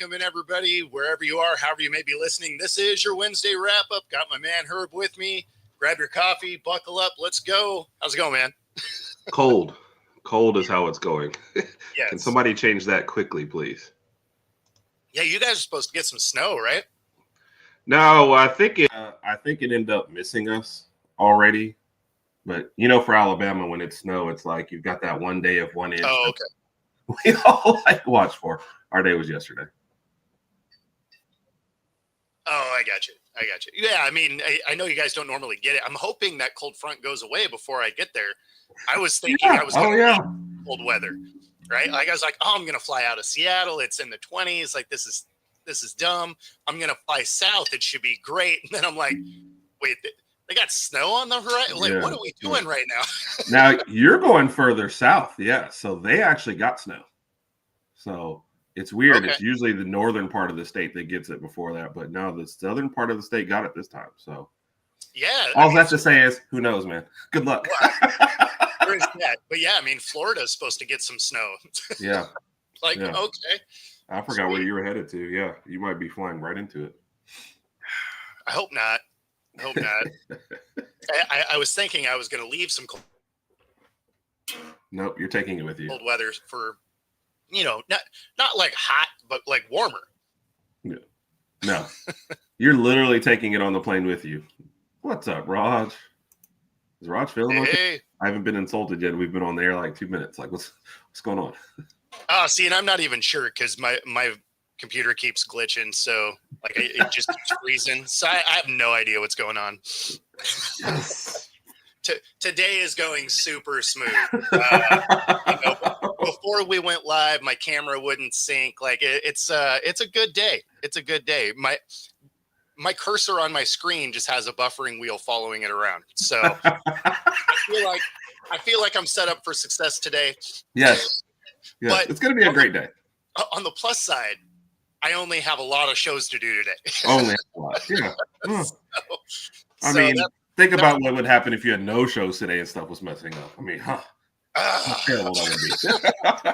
welcome in everybody, wherever you are, however you may be listening. This is your Wednesday wrap-up. Got my man Herb with me. Grab your coffee, buckle up, let's go. How's it going, man? Cold is how it's going. Yes. Can somebody change that quickly, please? Yeah, you guys are supposed to get some snow, right? No, I think it ended up missing us already. But for Alabama, when it's snow, it's like you've got that 1 day of 1 inch. Oh, okay. We all watch for. Our day was yesterday. Oh, I got you. Yeah, I mean, I know you guys don't normally get it. I'm hoping that cold front goes away before I get there. I was thinking I was going to be cold weather, right? Like I was like, I'm going to fly out of Seattle. It's in the 20s. Like this is dumb. I'm going to fly south. It should be great. And then I'm like, wait, they got snow on the horizon? Like, what are we doing right now? Now, you're going further south. Yeah, so they actually got snow. So it's weird. Okay. It's usually the northern part of the state that gets it before that. But no, the southern part of the state got it this time. So yeah. All I have to say is, who knows, man? Good luck. There is that. But yeah, I mean, Florida's supposed to get some snow. Yeah. Okay. I forgot where you were headed to. Yeah, you might be flying right into it. I hope not. I was thinking I was going to leave some cold. Nope, you're taking it with you. Cold weather for, not like hot, but like warmer. Yeah. No, you're literally taking it on the plane with you. What's up, Raj? Is Raj feeling okay? I haven't been insulted yet. We've been on the air like 2 minutes. Like, what's going on? See, and I'm not even sure because my computer keeps glitching, so like it just keeps freezing. So I have no idea what's going on. Today is going super smooth. Before we went live, my camera wouldn't sync. Like it's a good day. It's a good day. My cursor on my screen just has a buffering wheel following it around. So I feel like I'm set up for success today. Yes. Yeah, but it's going to be a great day. On the plus side, I only have a lot of shows to do today. Only a lot, yeah. Think about what would happen if you had no shows today and stuff was messing up. I mean, how terrible that would be.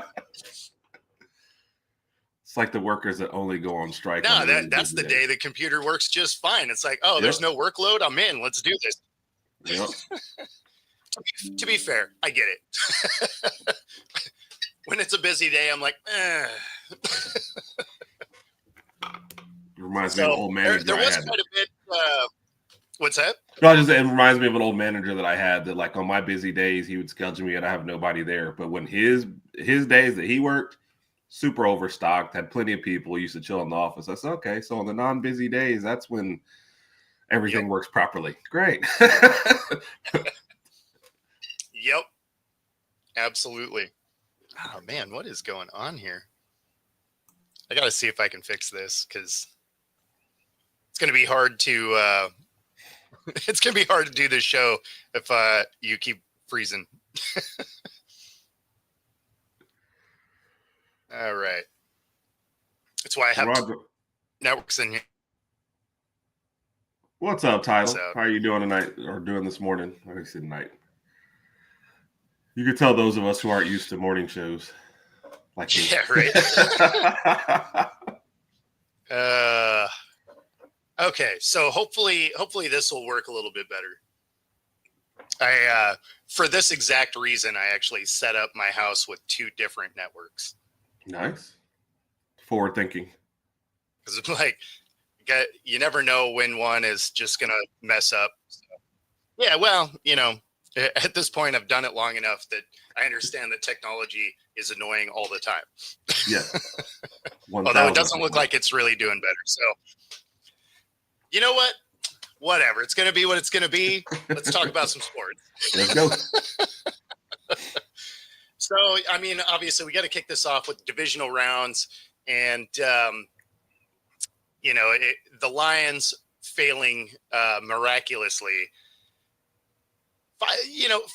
It's like the workers that only go on strike. No, that's the day the computer works just fine. It's like, there's no workload. I'm in. Let's do this. Yep. To be fair, I get it. When it's a busy day, I'm like, Reminds me of an old manager. There was quite a bit. What's that? No, it reminds me of an old manager that I had that, like, on my busy days, he would schedule me and I have nobody there. But when his days that he worked, super overstocked, had plenty of people, used to chill in the office. I said, okay, so on the non-busy days, that's when everything works properly. Great. Yep. Absolutely. Oh, man, what is going on here? I got to see if I can fix this because it's going to be hard to do this show if you keep freezing. All right. That's why I have networks in here. What's up, Title? How are you doing tonight or doing this morning? I said night. You could tell those of us who aren't used to morning shows. Like yeah, right. Okay, so hopefully this will work a little bit better. For this exact reason, I actually set up my house with 2 different networks. Nice. Forward thinking. Because it's like, you never know when one is just gonna mess up. So, yeah, well, at this point, I've done it long enough that I understand that technology is annoying all the time. Yeah. Although it doesn't look like it's really doing better. So, you know what? Whatever. It's going to be what it's going to be. Let's talk about some sports. Let's go. So, I mean, obviously, we got to kick this off with divisional rounds. And, the Lions failing miraculously.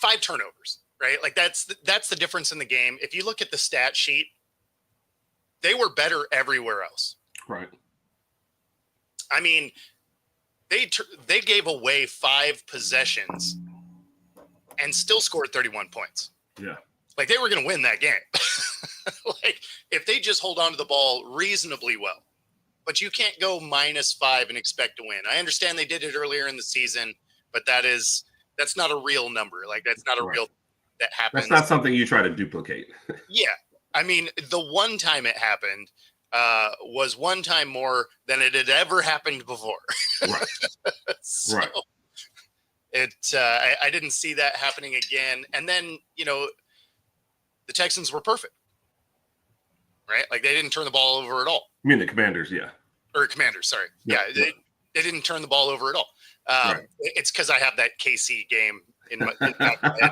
5 turnovers, right? Like that's the difference in the game. If you look at the stat sheet, they were better everywhere else. Right. I mean, they gave away 5 possessions and still scored 31 points. Yeah. Like they were going to win that game. Like if they just hold on to the ball reasonably well, but you can't go -5 and expect to win. I understand they did it earlier in the season, but that's not a real number. Like that's not a real that happens. That's not something you try to duplicate. Yeah. I mean, the one time it happened was one time more than it had ever happened before. Right. So right. I didn't see that happening again. And then, the Texans were perfect, right? Like they didn't turn the ball over at all. You mean the Commanders, yeah. Or Commanders, sorry. Yeah, they didn't turn the ball over at all. Right. It's because I have that KC game in my head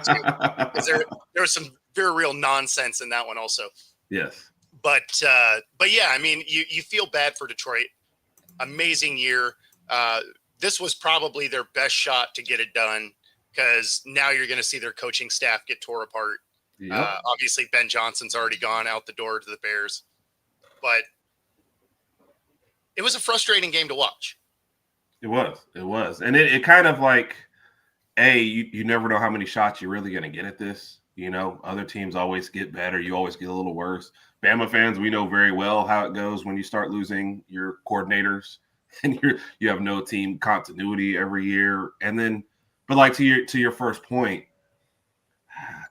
too. Because there was some very real nonsense in that one also. Yes. But yeah, I mean, you feel bad for Detroit. Amazing year. This was probably their best shot to get it done because now you're going to see their coaching staff get tore apart. Yep. Obviously, Ben Johnson's already gone out the door to the Bears. But it was a frustrating game to watch. It was. And it kind of like, you never know how many shots you're really going to get at this. Other teams always get better. You always get a little worse. Bama fans, we know very well how it goes when you start losing your coordinators and you have no team continuity every year. And then, but like to your first point,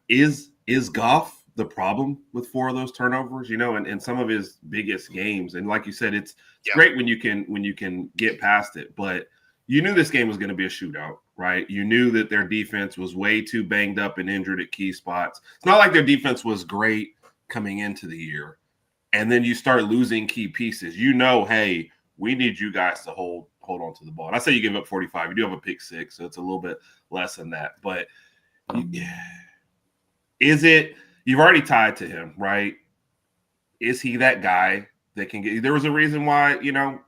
is Goff the problem with 4 of those turnovers? In some of his biggest games, and like you said, it's great when you can get past it. But you knew this game was going to be a shootout, right? You knew that their defense was way too banged up and injured at key spots. It's not like their defense was great coming into the year, and then you start losing key pieces. Hey, we need you guys to hold on to the ball. And I say you give up 45. You do have a pick 6, so it's a little bit less than that. But is it? You've already tied to him, right? Is he that guy that can get? There was a reason why the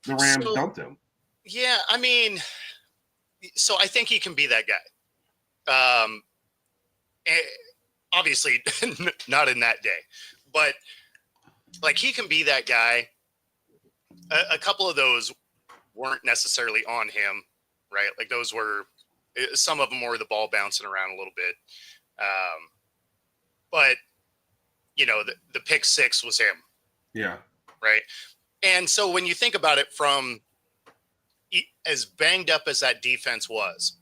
Rams dumped him. Yeah, I mean, so I think he can be that guy. Obviously, not in that day, but like he can be that guy. A couple of those weren't necessarily on him, right? Like those were, some of them were the ball bouncing around a little bit. But the pick 6 was him. Yeah. Right. And so when you think about it from as banged up as that defense was,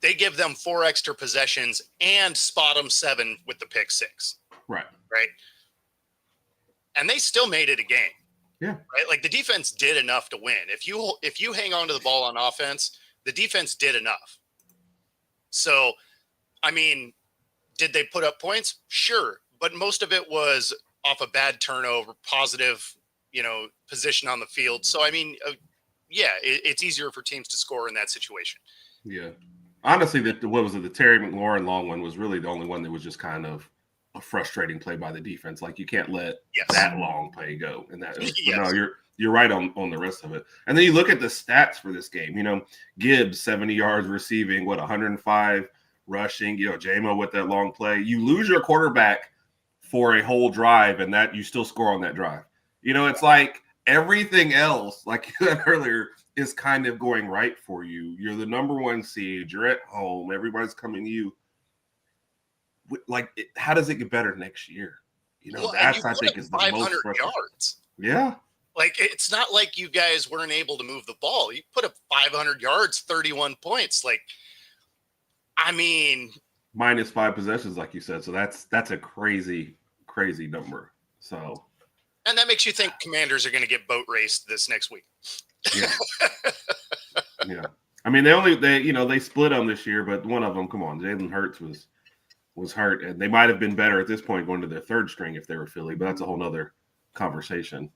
they give them 4 extra possessions and spot them 7 with the pick 6. Right. Right. And they still made it a game. Yeah. Right. Like the defense did enough to win. If you hang on to the ball on offense, the defense did enough. So, I mean, did they put up points? Sure. But most of it was off a bad turnover, positive, position on the field. So, I mean, it's easier for teams to score in that situation. Yeah. Honestly, the Terry McLaurin long one was really the only one that was just kind of a frustrating play by the defense. Like you can't let that long play go. And that, no, you're right on the rest of it. And then you look at the stats for this game. Gibbs 70 yards receiving, 105 rushing. J-Mo with that long play. You lose your quarterback for a whole drive, and that you still score on that drive. It's like everything else, like you said earlier, is kind of going right for you. You're the number 1 seed. You're at home. Everybody's coming to you. Like, how does it get better next year? That's I think is the 500 most yards. Yeah. Like it's not like you guys weren't able to move the ball. You put up 500 yards, 31 points. Like, I mean, -5 possessions, like you said. So that's a crazy number. So, and that makes you think Commanders are going to get boat raced this next week. Yeah. Yeah. I mean, they split them this year, but one of them, come on, Jalen Hurts was hurt, and they might have been better at this point going to their 3rd string if they were Philly, but that's a whole nother conversation.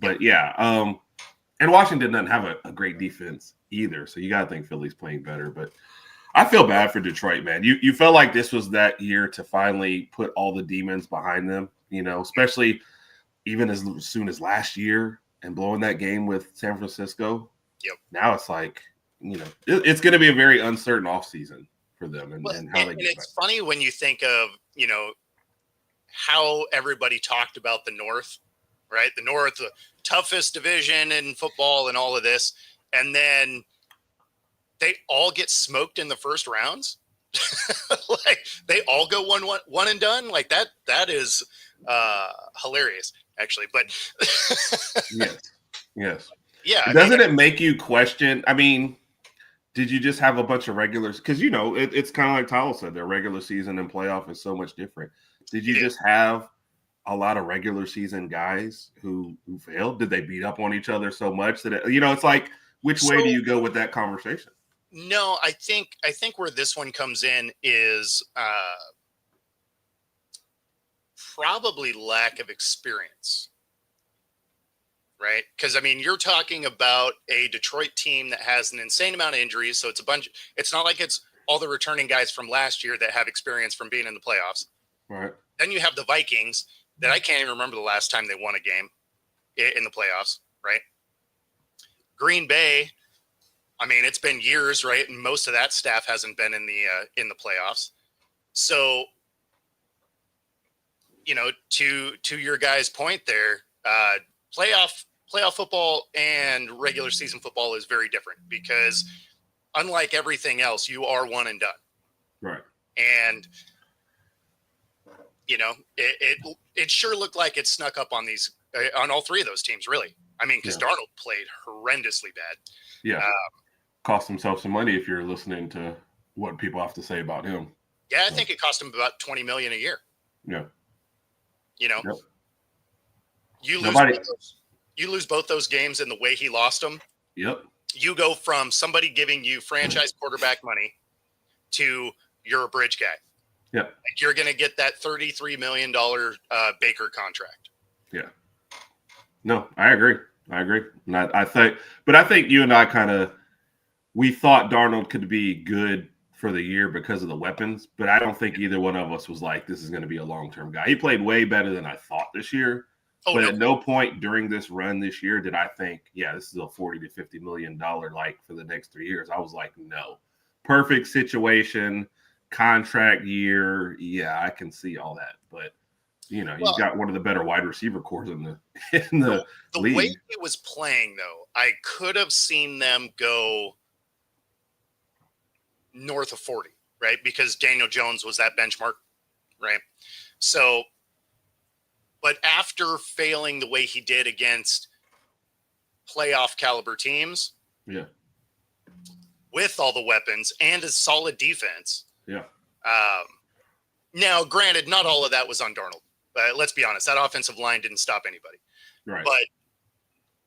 But yeah, and Washington doesn't have a great defense either, so you got to think Philly's playing better. But I feel bad for Detroit, man. You felt like this was that year to finally put all the demons behind them, especially even as soon as last year and blowing that game with San Francisco. Yep. Now it's like, it's going to be a very uncertain offseason for them and how they get it's back. Funny when you think of, how everybody talked about the North, right? The North, the toughest division in football and all of this. And then they all get smoked in the first rounds. Like they all go one and done. Like that is hilarious, actually. But yes. Yeah, Doesn't it make you question? I mean, did you just have a bunch of regulars? Because it's kind of like Tyler said, their regular season and playoff is so much different. Did you just have a lot of regular season guys who failed? Did they beat up on each other so much that it's like, which way do you go with that conversation? No, I think where this one comes in is probably lack of experience, right? Because I mean, you're talking about a Detroit team that has an insane amount of injuries, so it's a bunch. It's not like it's all the returning guys from last year that have experience from being in the playoffs. Right. Then you have the Vikings that I can't even remember the last time they won a game in the playoffs, right? Green Bay, I mean, it's been years, right? And most of that staff hasn't been in the playoffs. So, to your guys' point there, playoff football and regular season football is very different because unlike everything else, you are one and done. Right. And it sure looked like it snuck up on these on all three of those teams, really. I mean, because Darnold played horrendously bad. Yeah. Cost himself some money if you're listening to what people have to say about him. Yeah, I think it cost him about $20 million a year. Yeah. You lose both those games in the way he lost them. Yep. You go from somebody giving you franchise quarterback money to you're a bridge guy. Yeah. Like you're going to get that $33 million Baker contract. Yeah. No, I agree. And I think you and I we thought Darnold could be good for the year because of the weapons, but I don't think either one of us was like, this is going to be a long-term guy. He played way better than I thought this year. But at no point during this run this year did I think, this is a $40 to $50 million for the next 3 years. I was like, no. Perfect situation, contract year. Yeah, I can see all that. But you've got one of the better wide receiver cores in the league. The way he was playing, though, I could have seen them go north of 40, right? Because Daniel Jones was that benchmark, right? So, but after failing the way he did against playoff caliber teams, with all the weapons and a solid defense, now, granted, not all of that was on Darnold. Let's be honest, that offensive line didn't stop anybody. Right. But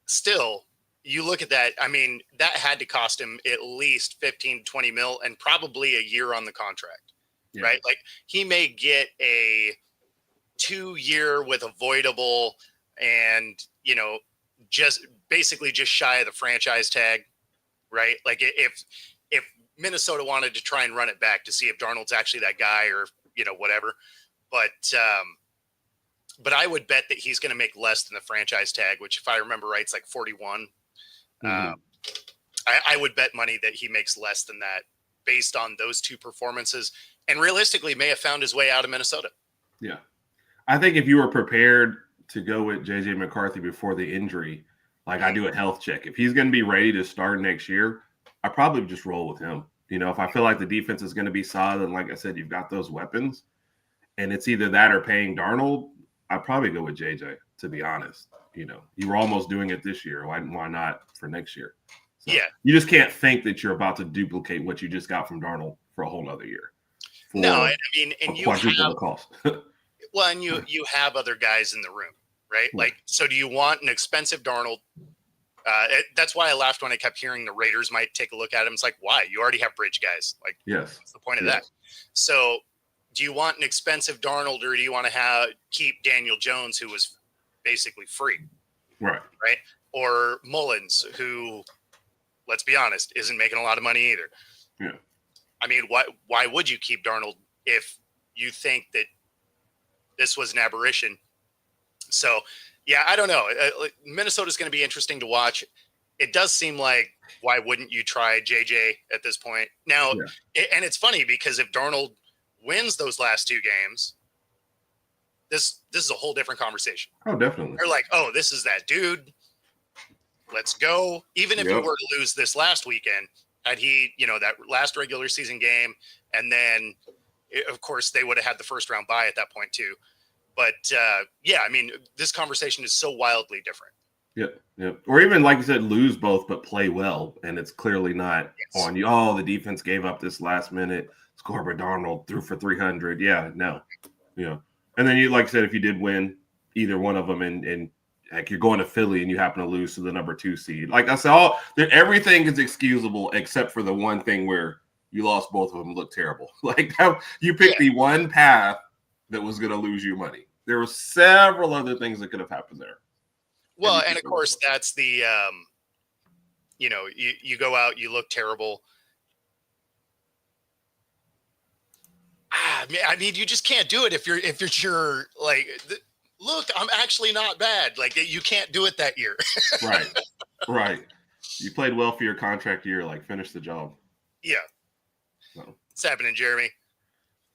still, you look at that, I mean, that had to cost him at least 15 to 20 mil and probably a year on the contract, right? Like he may get a 2-year with avoidable and, just basically just shy of the franchise tag, right? Like if Minnesota wanted to try and run it back to see if Darnold's actually that guy or, whatever. But I would bet that he's going to make less than the franchise tag, which if I remember right, it's like 41. I would bet money that he makes less than that based on those two performances and realistically may have found his way out of Minnesota. Yeah. I think if you were prepared to go with JJ McCarthy before the injury, I do a health check. If he's going to be ready to start next year, I probably just roll with him. If I feel like the defense is going to be solid, and like I said, you've got those weapons, and it's either that or paying Darnold, I'd probably go with JJ, to be honest. You were almost doing it this year. Why not for next year? So you just can't think that you're about to duplicate what you just got from Darnold for a whole other year. No, I mean, and you have the cost. Well, and you have other guys in the room, right? Like, so do you want an expensive Darnold? That's why I laughed when I kept hearing the Raiders might take a look at him. It's like, why? You already have bridge guys. Like, what's the point of that? So do you want an expensive Darnold or do you want to keep Daniel Jones, who was basically free? Right. Or Mullins, who, let's be honest, isn't making a lot of money either. Yeah. I mean, why would you keep Darnold if you think that this was an aberration? So, I don't know. Minnesota's going to be interesting to watch. It does seem like, why wouldn't you try JJ at this point? Now, and it's funny because if Darnold wins those last 2 games, this is a whole different conversation. Oh, definitely. They're like, oh, this is that dude. Let's go. Even if you were to lose this last weekend, had he, that last regular season game And then, of course, they would have had the first round bye at that point too. But yeah, I mean, this conversation is so wildly different. Yep. Or even, like you said, lose both but play well, and it's clearly not on you. Oh, the defense gave up this last minute score, but Darnold threw for 300. Yeah, no. And then you, like I said, if you did win either one of them, and like you're going to Philly and you happen to lose to the number 2 seed, like I said, everything is excusable except for the one thing where you lost both of them, looked terrible. Like you picked the one path that was going to lose you money. There were several other things that could have happened there. Well, and of course, that's the, you go out, you look terrible. I mean, you just can't do it if you're like, look, I'm actually not bad. Like, you can't do it that year. Right. You played well for your contract year. Like, finish the job. Yeah. So. What's happening, Jeremy?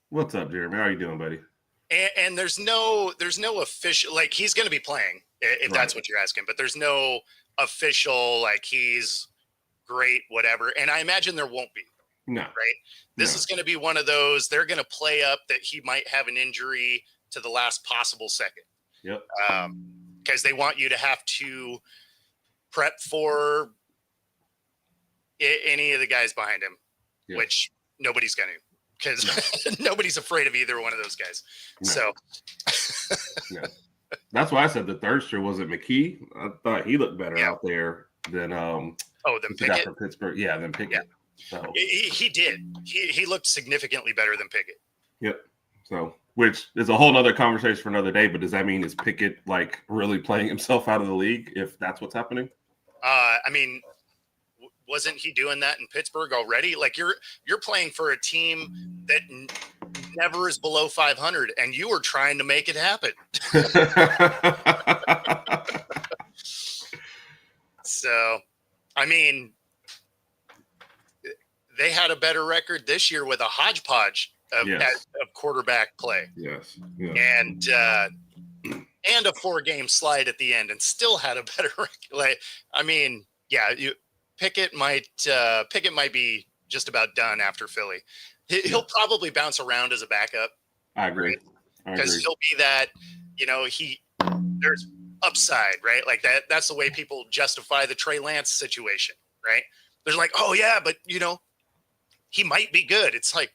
What's up, Jeremy? How are you doing, buddy? And there's no official, like, he's going to be playing if that's what you're asking, but there's no official, like, he's great, whatever. And I imagine there won't be. No. Right. This is going to be one of those, they're going to play up that he might have an injury to the last possible second. Yep. Because they want you to have to prep for any of the guys behind him, which nobody's going to. Because nobody's afraid of either one of those guys. No. So that's why I said the third string wasn't McKee. I thought he looked better out there than than Pickett from Pittsburgh. Yeah, than Pickett. Yeah. So he did. He looked significantly better than Pickett. Yep. So, which is a whole other conversation for another day. But does that mean is Pickett like really playing himself out of the league if that's what's happening? I mean, wasn't he doing that in Pittsburgh already? Like you're playing for a team that never is below 500, and you were trying to make it happen. So, I mean, they had a better record this year with a hodgepodge of quarterback play. Yes. And a 4-game slide at the end, and still had a better record. Like, I mean, Pickett might be just about done after Philly. He'll probably bounce around as a backup. I agree. Because he'll be that, there's upside, right? Like that's the way people justify the Trey Lance situation, right? They're like, oh yeah, but he might be good. It's like,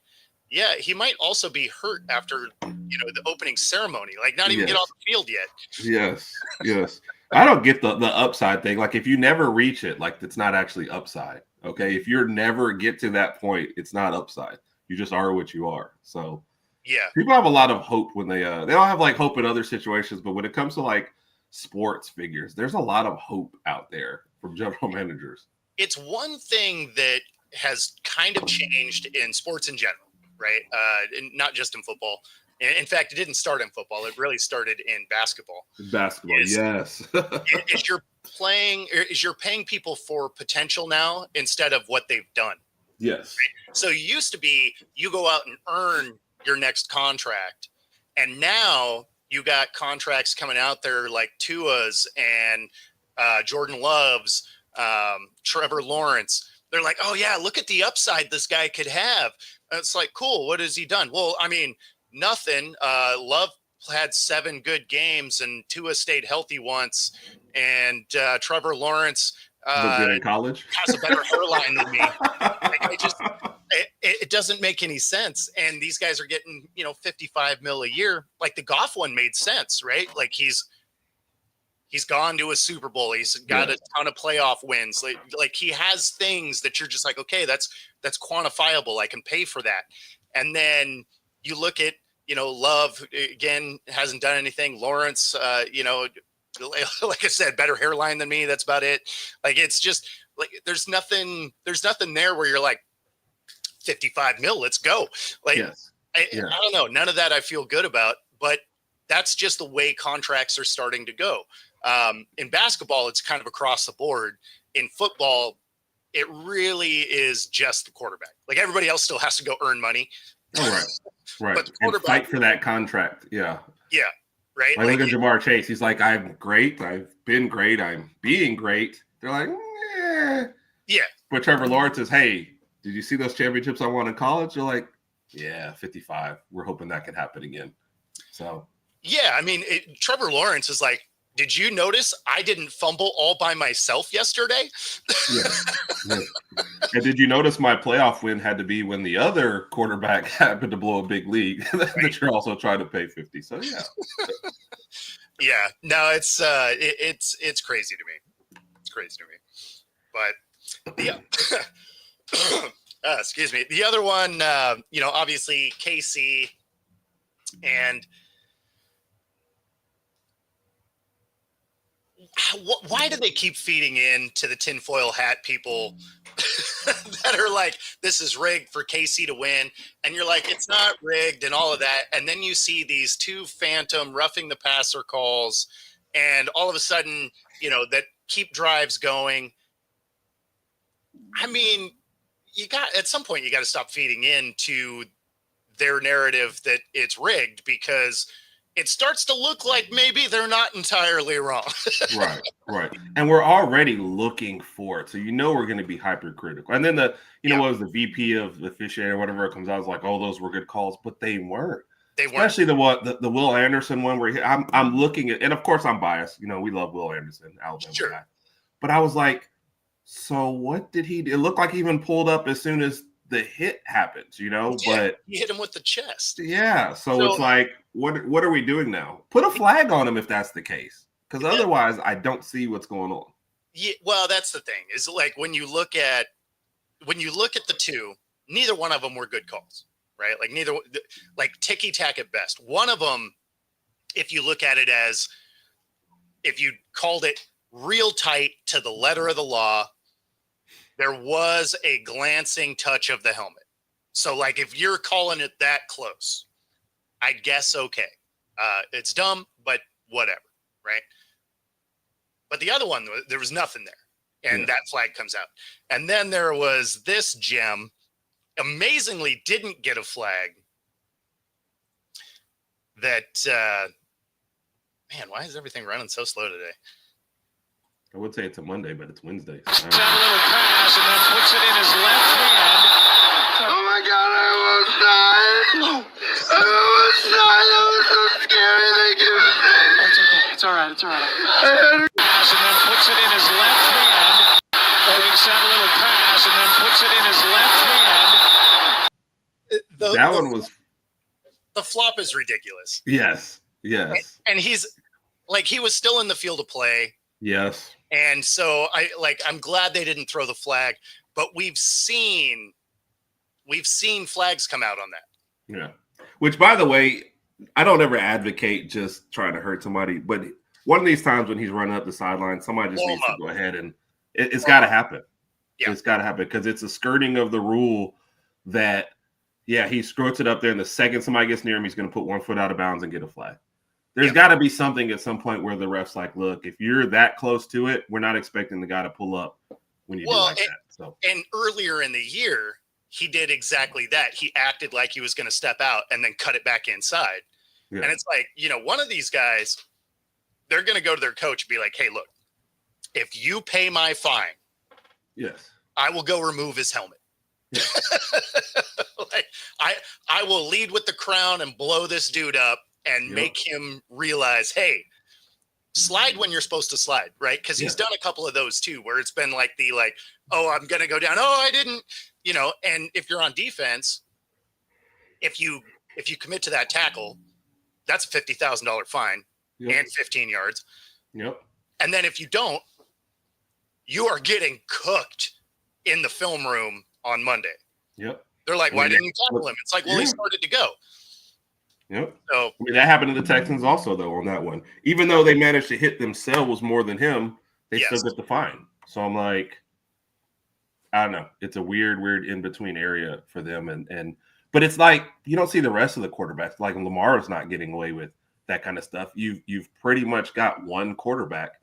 yeah, he might also be hurt after, the opening ceremony, like not even get off the field yet. Yes. I don't get the upside thing. Like if you never reach it, like it's not actually upside. Okay. If you never get to that point, it's not upside. You just are what you are. So yeah, people have a lot of hope when they don't have like hope in other situations, but when it comes to like sports figures, there's a lot of hope out there from general managers. It's one thing that has kind of changed in sports in general, right? Not just in football. In fact, it didn't start in football. It really started in basketball. Yes. Is you're paying people for potential now instead of what they've done. Yes. Right? So it used to be you go out and earn your next contract, and now you got contracts coming out there like Tua's and Jordan Love's, Trevor Lawrence. They're like, oh yeah, look at the upside this guy could have. And it's like, cool. What has he done? Well, I mean, nothing. Love had 7 good games, and Tua stayed healthy once, and Trevor Lawrence good in college has a better hairline than me. Like, it doesn't make any sense. And these guys are getting, $55 million a year. Like the Goff one made sense, right? Like he's gone to a Super Bowl. He's got a ton of playoff wins. Like he has things that you're just like, okay, that's quantifiable. I can pay for that. And then you look at, Love again, hasn't done anything. Lawrence, like I said, better hairline than me. That's about it. Like, it's just like, there's nothing there where you're like 55 mil, let's go. Like, I don't know. None of that I feel good about, but that's just the way contracts are starting to go. In basketball, it's kind of across the board. In football, it really is just the quarterback. Like everybody else still has to go earn money. Oh, right. But the quarterback, and fight for that contract. Yeah. Right. I look at Jamar Chase. He's like, I'm great. I've been great. I'm being great. They're like, yeah. But Trevor Lawrence is, hey, did you see those championships I won in college? You're like, Yeah, 55. We're hoping that can happen again. So. Yeah, I mean, Trevor Lawrence is like, did you notice I didn't fumble all by myself yesterday? Yeah. And did you notice my playoff win had to be when the other quarterback happened to blow a big league that you're also trying to pay 50? So yeah. Yeah, no, it's crazy to me. It's crazy to me. But the excuse me, the other one, obviously KC, and why do they keep feeding in to the tinfoil hat people that are like, this is rigged for KC to win? And you're like, it's not rigged and all of that. And then you see these two phantom roughing the passer calls, and all of a sudden, that keep drives going. I mean, at some point, you got to stop feeding into their narrative that it's rigged, because it starts to look like maybe they're not entirely wrong. Right. And we're already looking for it. So we're going to be hypercritical. And then what was the VP of the officiating or whatever it comes out, was like, oh, those were good calls, but they weren't. Especially the Will Anderson one where I'm looking at, and of course I'm biased. We love Will Anderson, Alabama guy. But I was like, so what did he do? It looked like he even pulled up as soon as the hit happens, but he hit him with the chest. Yeah. So it's like, what are we doing now? Put a flag on him if that's the case, because otherwise I don't see what's going on. Yeah, well, that's the thing, is like when you look at the two, neither one of them were good calls, right? Like ticky tack at best. One of them, if you look at it as, if you called it real tight to the letter of the law, there was a glancing touch of the helmet. So, like, if you're calling it that close, I guess okay. It's dumb, but whatever, right? But the other one, there was nothing there, and that flag comes out. And then there was this gem, amazingly didn't get a flag, that, man, why is everything running so slow today? I would say it's a Monday, but it's Wednesday. So a little pass and then puts it in his left hand. Oh my God, I almost died. I almost died. That was so scary. Thank you. It's okay. It's all right. It's all right. Pass and then puts it in his left hand. Takes that little pass and then puts it in his left hand. That one was. The flop is ridiculous. Yes. And he's like, he was still in the field of play. Yes. And so I'm glad they didn't throw the flag, but we've seen flags come out on that. Yeah. Which, by the way, I don't ever advocate just trying to hurt somebody, but one of these times when he's running up the sideline, somebody just needs to go ahead and it's got to happen. Yeah. It's got to happen, because it's a skirting of the rule that, he skirts it up there, and the second somebody gets near him, he's going to put 1 foot out of bounds and get a flag. There's got to be something at some point where the ref's like, look, if you're that close to it, we're not expecting the guy to pull up when you do like that. So, and earlier in the year, he did exactly that. He acted like he was going to step out and then cut it back inside. Yeah. And it's like, one of these guys, they're going to go to their coach and be like, hey, look, if you pay my fine, I will go remove his helmet. Yeah. I will lead with the crown and blow this dude up and make him realize, hey, slide when you're supposed to slide, right? Because he's done a couple of those too, where it's been like oh, I'm going to go down. Oh, I didn't, and if you're on defense, if you commit to that tackle, that's a $50,000 fine and 15 yards. Yep. And then if you don't, you are getting cooked in the film room on Monday. Yep. They're like, why didn't you tackle him? It's like, well, he started to go. Yep. So that happened to the Texans also, though, on that one. Even though they managed to hit themselves more than him, they still get the fine. So I'm like, I don't know. It's a weird in-between area for them. But it's like, you don't see the rest of the quarterbacks. Like Lamar is not getting away with that kind of stuff. You've pretty much got one quarterback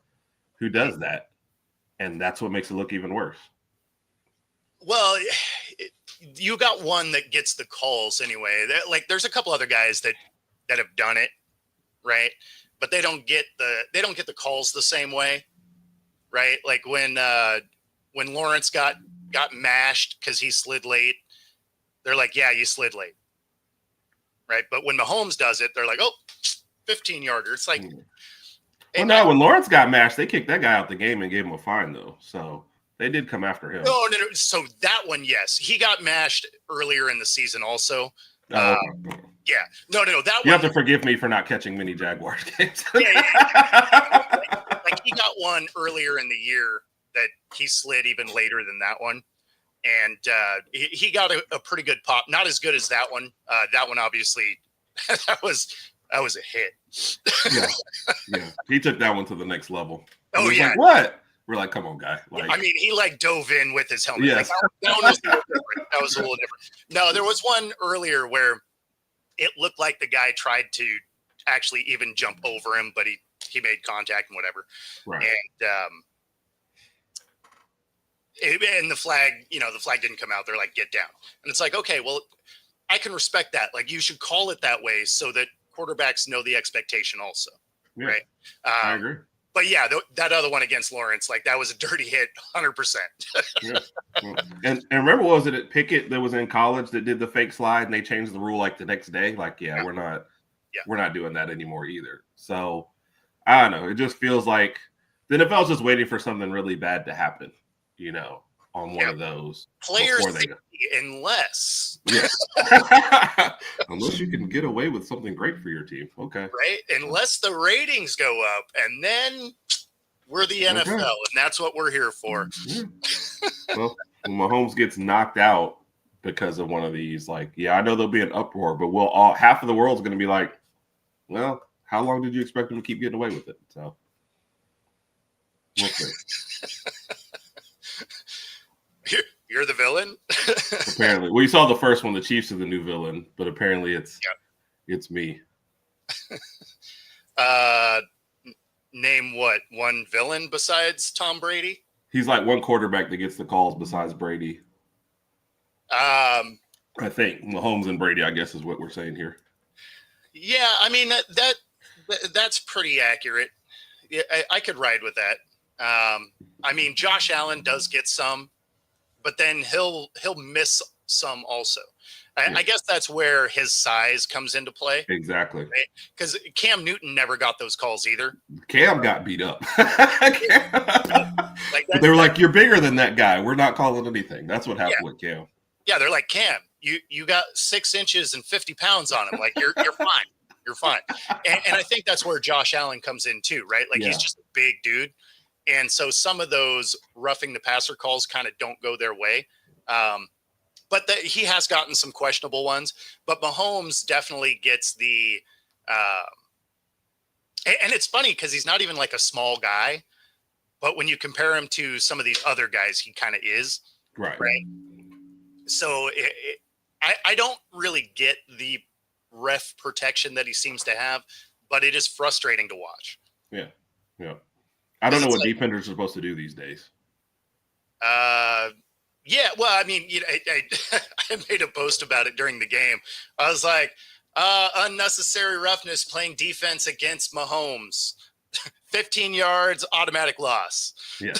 who does that. And that's what makes it look even worse. Well, you got one that gets the calls anyway. There's a couple other guys that have done it, right? But they don't get the calls the same way, right? Like when Lawrence got mashed because he slid late, they're like, yeah, you slid late. right? But when Mahomes does it, they're like, oh, 15-yarder. It's like, well, no, when Lawrence got mashed, they kicked that guy out the game and gave him a fine, though. So they did come after him. No. So that one, yes, he got mashed earlier in the season, also. Oh, okay. Yeah, no. That you one, have to forgive me for not catching many Jaguars games. like he got one earlier in the year that he slid even later than that one, and he got a pretty good pop. Not as good as that one. That one, obviously, that was a hit. Yeah. He took that one to the next level. Oh yeah. Like, what? We're like, come on, guy. Like, I mean, he dove in with his helmet. Yes. Like, that was a little different. No, there was one earlier where it looked like the guy tried to actually even jump over him, but he made contact and whatever. Right. And the flag, the flag didn't come out. They're like, get down. And it's like, okay, well, I can respect that. Like, you should call it that way so that quarterbacks know the expectation also. Yeah, right. I agree. But yeah, that other one against Lawrence, like that was a dirty hit, 100%. Yeah. And remember, what was it at Pickett that was in college that did the fake slide and they changed the rule like the next day? Like, we're not doing that anymore either. So I don't know. It just feels like the NFL's just waiting for something really bad to happen, on one of those. Players unless. Yes. Unless you can get away with something great for your team. Okay. Right? Unless the ratings go up, and then we're the NFL, and that's what we're here for. Yeah. Well, when Mahomes gets knocked out because of one of these, like, I know there'll be an uproar, but half of the world's going to be like, well, how long did you expect him to keep getting away with it? So we'll see. You're the villain? Apparently. Well, you saw the first one, the Chiefs are the new villain, but apparently it's me. Name what? One villain besides Tom Brady? He's like one quarterback that gets the calls besides Brady. I think Mahomes and Brady, I guess, is what we're saying here. Yeah, I mean that's pretty accurate. Yeah, I could ride with that. I mean, Josh Allen does get some, but then he'll miss some also. I guess that's where his size comes into play. Exactly. Because Cam Newton never got those calls either. Cam got beat up. They were like, you're bigger than that guy. We're not calling anything. That's what happened with Cam. Yeah, they're like, Cam, you got 6 inches and 50 pounds on him. Like, you're fine. You're fine. And I think that's where Josh Allen comes in too, right? Like, he's just a big dude. And so some of those roughing the passer calls kind of don't go their way. But he has gotten some questionable ones. But Mahomes definitely gets the and it's funny because he's not even like a small guy. But when you compare him to some of these other guys, he kind of is. Right. So I don't really get the ref protection that he seems to have, but it is frustrating to watch. Yeah. I don't know what defenders are supposed to do these days. Yeah, well, I mean, I made a post about it during the game. I was like, unnecessary roughness playing defense against Mahomes. 15 yards, automatic loss. Yeah.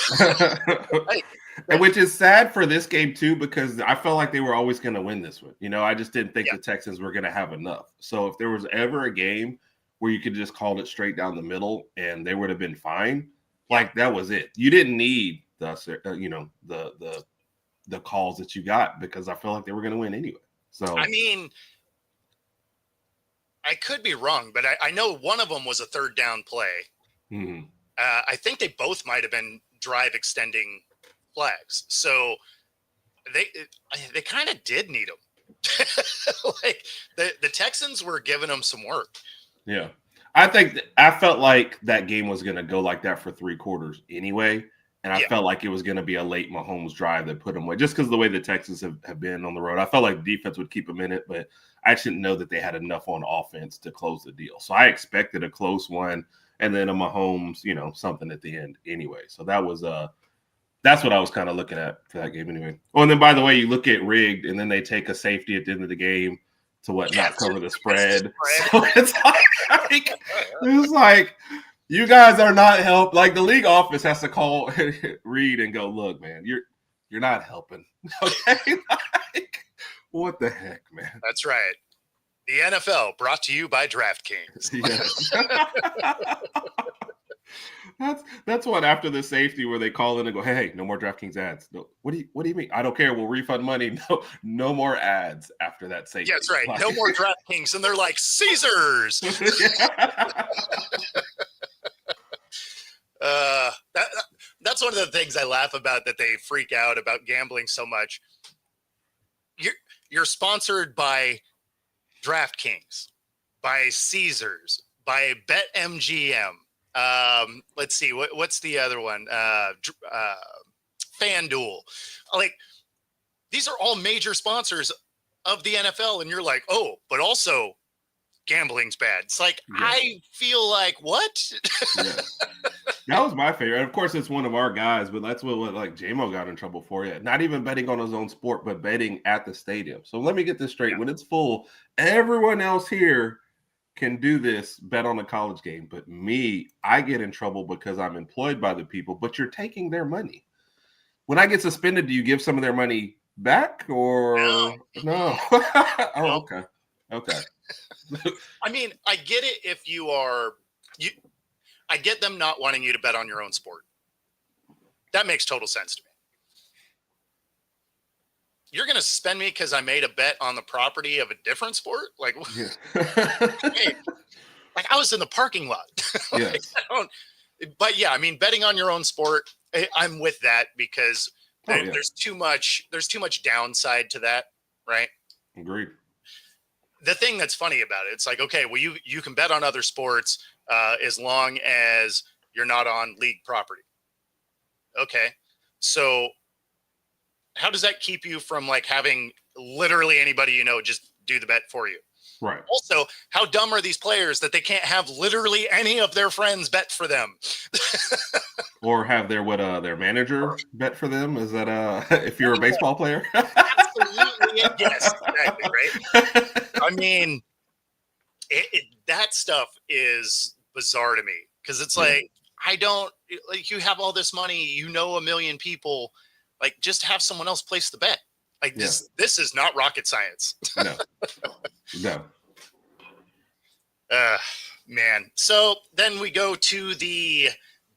And which is sad for this game, too, because I felt like they were always going to win this one. I just didn't think the Texans were going to have enough. So if there was ever a game where you could just call it straight down the middle and they would have been fine, like that was it. You didn't need the calls that you got because I felt like they were going to win anyway. So I mean, I could be wrong, but I know one of them was a third down play. Mm-hmm. I think they both might have been drive extending flags. So they kind of did need them. Like the Texans were giving them some work. Yeah. I felt like that game was going to go like that for 3 quarters anyway. And I felt like it was going to be a late Mahomes drive that put them away just because of the way the Texans have been on the road. I felt like the defense would keep them in it, but I just didn't know that they had enough on offense to close the deal. So I expected a close one and then a Mahomes, something at the end anyway. So that was that's what I was kind of looking at for that game anyway. Oh, and then by the way, you look at rigged and then they take a safety at the end of the game to not cover the spread. So it's like you guys are not help. Like the league office has to call Reed and go, look, man, you're not helping. Okay, like, what the heck, man? That's right. The NFL brought to you by DraftKings. Yes. That's what after the safety where they call in and go, hey, no more DraftKings ads. No, what do you mean? I don't care. We'll refund money. No more ads after that safety. Yeah, that's right. No more DraftKings, and they're like Caesars. That's one of the things I laugh about, that they freak out about gambling so much. You're sponsored by DraftKings, by Caesars, by BetMGM. Let's see, what's the other one? FanDuel. Like, these are all major sponsors of the NFL, and you're like, oh, but also gambling's bad. It's like, yeah. I feel like, what? Yeah. That was my favorite. And of course, it's one of our guys, but that's what like J-Mo got in trouble for. Yeah, not even betting on his own sport, but betting at the stadium. So let me get this straight. Yeah. When it's full, everyone else here can do this, bet on a college game. But me, I get in trouble because I'm employed by the people, but you're taking their money. When I get suspended, do you give some of their money back or no? Oh, okay. Okay. I mean, I get it if I get them not wanting you to bet on your own sport. That makes total sense to me. You're going to suspend me because I made a bet on the property of a different sport? Like, yeah. Hey, like I was in the parking lot. Like, yes. But yeah, I mean, betting on your own sport, I'm with that because there's too much downside to that, right? Agreed. The thing that's funny about it, it's like, okay, well, you can bet on other sports as long as you're not on league property. Okay. So how does that keep you from like having literally anybody you know just do the bet for you? Right. Also, how dumb are these players that they can't have literally any of their friends bet for them? Or have their manager bet for them? Is that if you're a baseball player? Absolutely. Yes, exactly, right? I mean, that stuff is bizarre to me because it's like, I don't like, you have all this money, you know, a million people, like just have someone else place the bet. Like this is not rocket science. No. Man. So then we go to the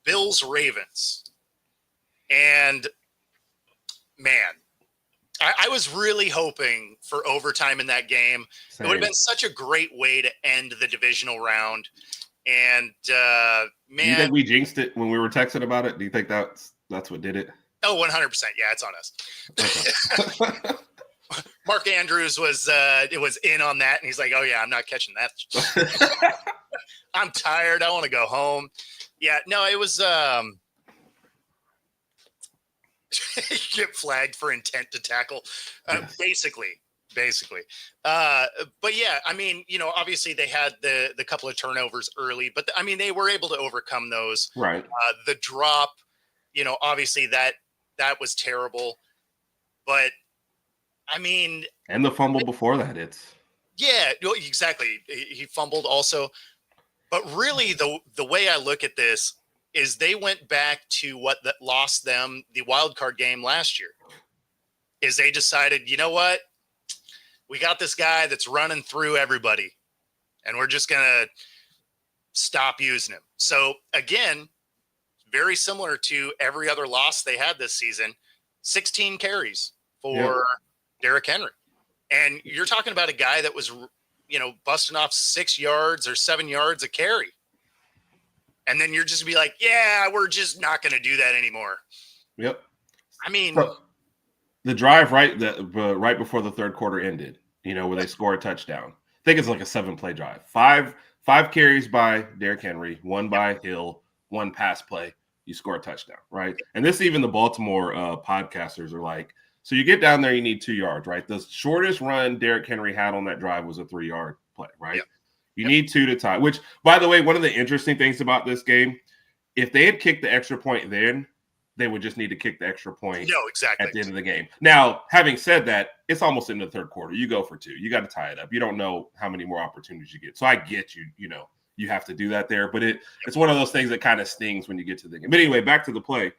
Bills Ravens. And man, I was really hoping for overtime in that game. Same. It would have been such a great way to end the divisional round. And man, do you think we jinxed it when we were texting about it? Do you think that's what did it? Oh, 100%. Yeah, it's on us. Okay. Mark Andrews was in on that, and he's like, "Oh yeah, I'm not catching that. I'm tired. I want to go home." Yeah, no, it was get flagged for intent to tackle, yes. basically. But yeah, I mean, you know, obviously they had the couple of turnovers early, but I mean, they were able to overcome those. Right. The drop, you know, obviously that was terrible, but I mean, and the fumble before that, exactly. He fumbled also, but really the way I look at this is they went back to what that lost them the wild card game last year. Is they decided, you know what, we got this guy that's running through everybody, and we're just gonna stop using him. So again, very similar to every other loss they had this season. 16 carries for Derrick Henry. And you're talking about a guy that was, you know, busting off 6 yards or 7 yards a carry. And then you're just gonna be like, yeah, we're just not going to do that anymore. Yep. I mean, the drive right before the third quarter ended, you know, where they score a touchdown. I think it's like a 7-play drive. Five carries by Derrick Henry, 1 by Hill, 1 pass play. You score a touchdown, right? And this, even the Baltimore podcasters are like, so you get down there, you need 2 yards, right? The shortest run Derrick Henry had on that drive was a 3-yard play, right? Yep. You need 2 to tie, which, by the way, one of the interesting things about this game, if they had kicked the extra point then, they would just need to kick the extra point at the end of the game. Now, having said that, it's almost in the third quarter. You go for 2. You got to tie it up. You don't know how many more opportunities you get. So I get you, you know, you have to do that there. But it's one of those things that kind of stings when you get to the game. But anyway, back to the play.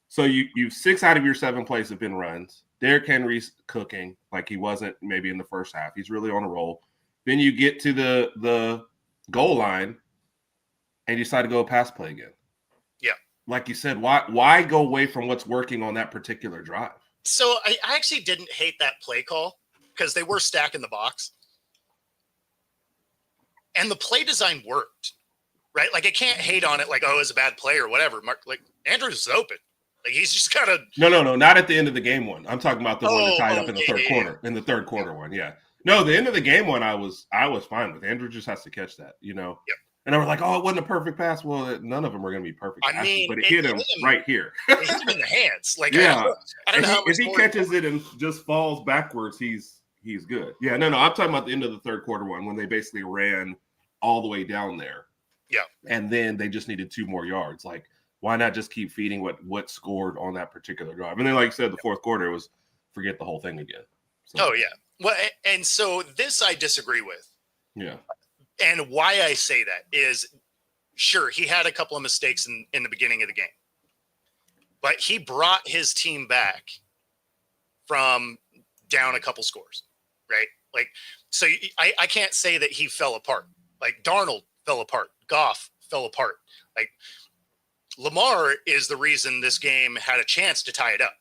So you 6 out of your 7 plays have been runs. Derrick Henry's cooking like he wasn't maybe in the first half. He's really on a roll. Then you get to the goal line and you decide to go pass play again. Yeah. Like you said, why go away from what's working on that particular drive? So I actually didn't hate that play call because they were stacking the box. And the play design worked, right? Like, I can't hate on it like, oh, it's a bad play or whatever. Like, Andrews is open. Like, he's just kind of – No, not at the end of the game one. I'm talking about the one that tied up in the third quarter. In the third quarter one, yeah. No, the end of the game one I was fine with. Andrew just has to catch that, you know. Yep. And I was like, oh, it wasn't a perfect pass. Well, none of them are going to be perfect passes, but it hit him right here. It hit him in the hands. Like, yeah. I don't know how much if he catches it and just falls backwards, he's good. Yeah, no, I'm talking about the end of the third quarter one when they basically ran all the way down there. Yeah. And then they just needed 2 more yards. Like, why not just keep feeding what scored on that particular drive? And then, like you said, the fourth quarter was forget the whole thing again. So, oh, yeah. Well, and so this I disagree with. Yeah. And why I say that is, sure, he had a couple of mistakes in the beginning of the game. But he brought his team back from down a couple scores, right? Like, so I can't say that he fell apart. Like, Darnold fell apart. Goff fell apart. Like, Lamar is the reason this game had a chance to tie it up.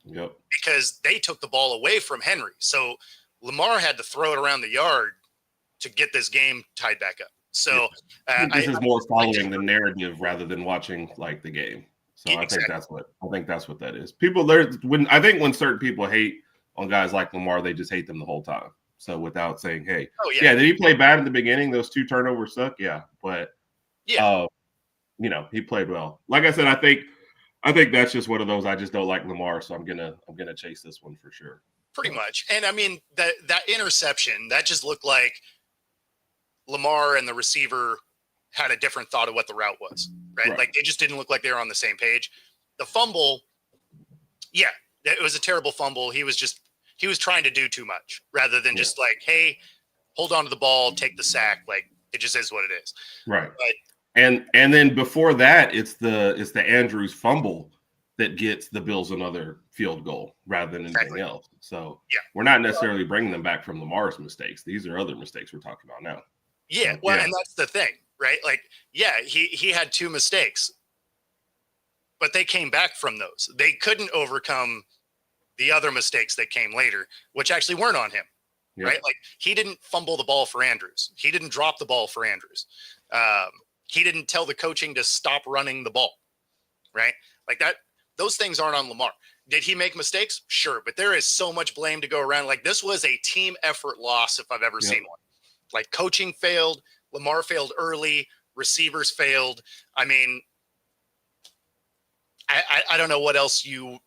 Yep. Because they took the ball away from Henry. So Lamar had to throw it around the yard to get this game tied back up. So this is more following the narrative rather than watching like the game. So exactly. I think that's what that is. People there when certain people hate on guys like Lamar, they just hate them the whole time. So without saying, hey, did he play bad in the beginning? Those 2 turnovers suck. Yeah. But you know, he played well. Like I said, I think that's just one of those. I just don't like Lamar, so I'm gonna chase this one for sure. Pretty much. And I mean that interception, that just looked like Lamar and the receiver had a different thought of what the route was, right? Like, they just didn't look like they were on the same page. The fumble, yeah, it was a terrible fumble. He was trying to do too much rather than just like, hey, hold on to the ball, take the sack. Like, it just is what it is. Right. But, and then before that, it's the Andrews fumble that gets the Bills another field goal rather than anything else. So we're not necessarily bringing them back from Lamar's mistakes. These are other mistakes we're talking about now. Yeah, well, and that's the thing, right? Like, yeah, he had 2 mistakes, but they came back from those. They couldn't overcome the other mistakes that came later, which actually weren't on him, right? Like, he didn't fumble the ball for Andrews. He didn't drop the ball for Andrews. He didn't tell the coaching to stop running the ball, right? Like that. Those things aren't on Lamar. Did he make mistakes? Sure, but there is so much blame to go around. Like, this was a team effort loss if I've ever seen one. Like, coaching failed, Lamar failed early, receivers failed. I mean, I don't know what else you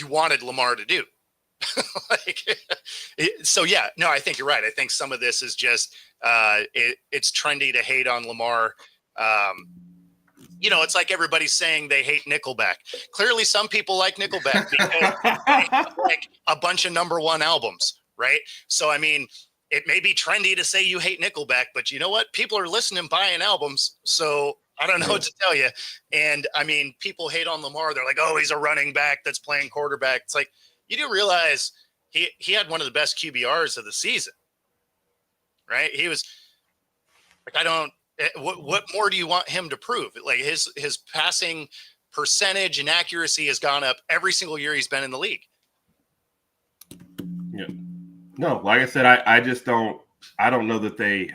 wanted Lamar to do. So yeah, no, I think you're right. I think some of this is just it's trendy to hate on Lamar. You know, it's like everybody's saying they hate Nickelback. Clearly, some people like Nickelback because they have like a bunch of #1 albums, right? So I mean, it may be trendy to say you hate Nickelback, but you know what? People are listening, buying albums. So I don't know what to tell you. And I mean, people hate on Lamar. They're like, oh, he's a running back that's playing quarterback. It's like, you do realize he had one of the best QBRs of the season, right? He was like, what more do you want him to prove? Like, his passing percentage and accuracy has gone up every single year he's been in the league. Yeah. No, like I said, I don't know that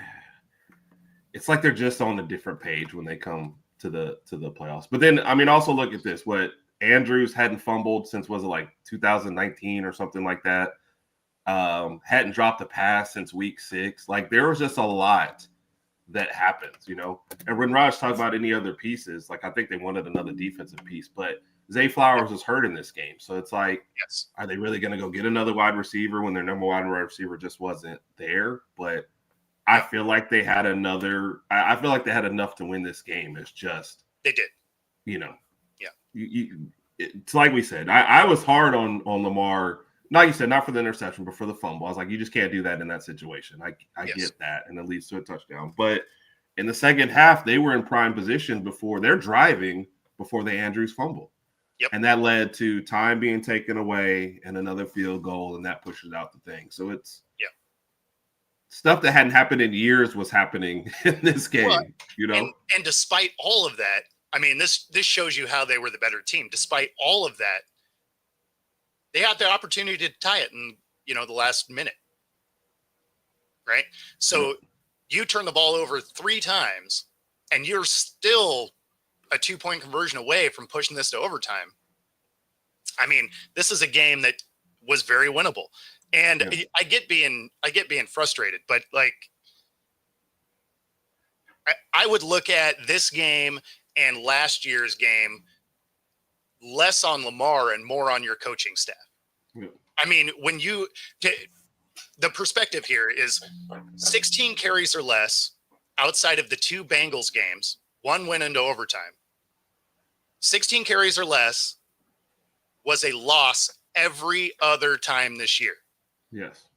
it's like they're just on a different page when they come to the playoffs. But then, I mean, also look at this. What Andrews hadn't fumbled since, was it like 2019 or something like that? Hadn't dropped a pass since week 6. Like, there was just a lot that happens, you know. And when Raj talked about any other pieces, like, I think they wanted another defensive piece, but Zay Flowers was hurt in this game. So it's like, are they really going to go get another wide receiver when their number 1 wide receiver just wasn't there? But I feel like they had I feel like they had enough to win this game. It's just, they did, you know. Yeah. It's like we said, I was hard on Lamar. Like you said, not for the interception, but for the fumble. I was like, you just can't do that in that situation. I get that, and it leads to a touchdown. But in the second half, they were in prime position before they're driving before the Andrews fumble. Yep. And that led to time being taken away and another field goal, and that pushes out the thing. So it's stuff that hadn't happened in years was happening in this game. Well, and despite all of that, I mean, this shows you how they were the better team. Despite all of that, they had the opportunity to tie it in, the last minute. Right? So you turn the ball over 3 times and you're still a 2-point conversion away from pushing this to overtime. I mean, this is a game that was very winnable. And I get being frustrated, but like I would look at this game and last year's game less on Lamar and more on your coaching staff. Yeah. I mean, the perspective here is 16 carries or less outside of the 2 Bengals games, 1 went into overtime. 16 carries or less was a loss every other time this year. Yes.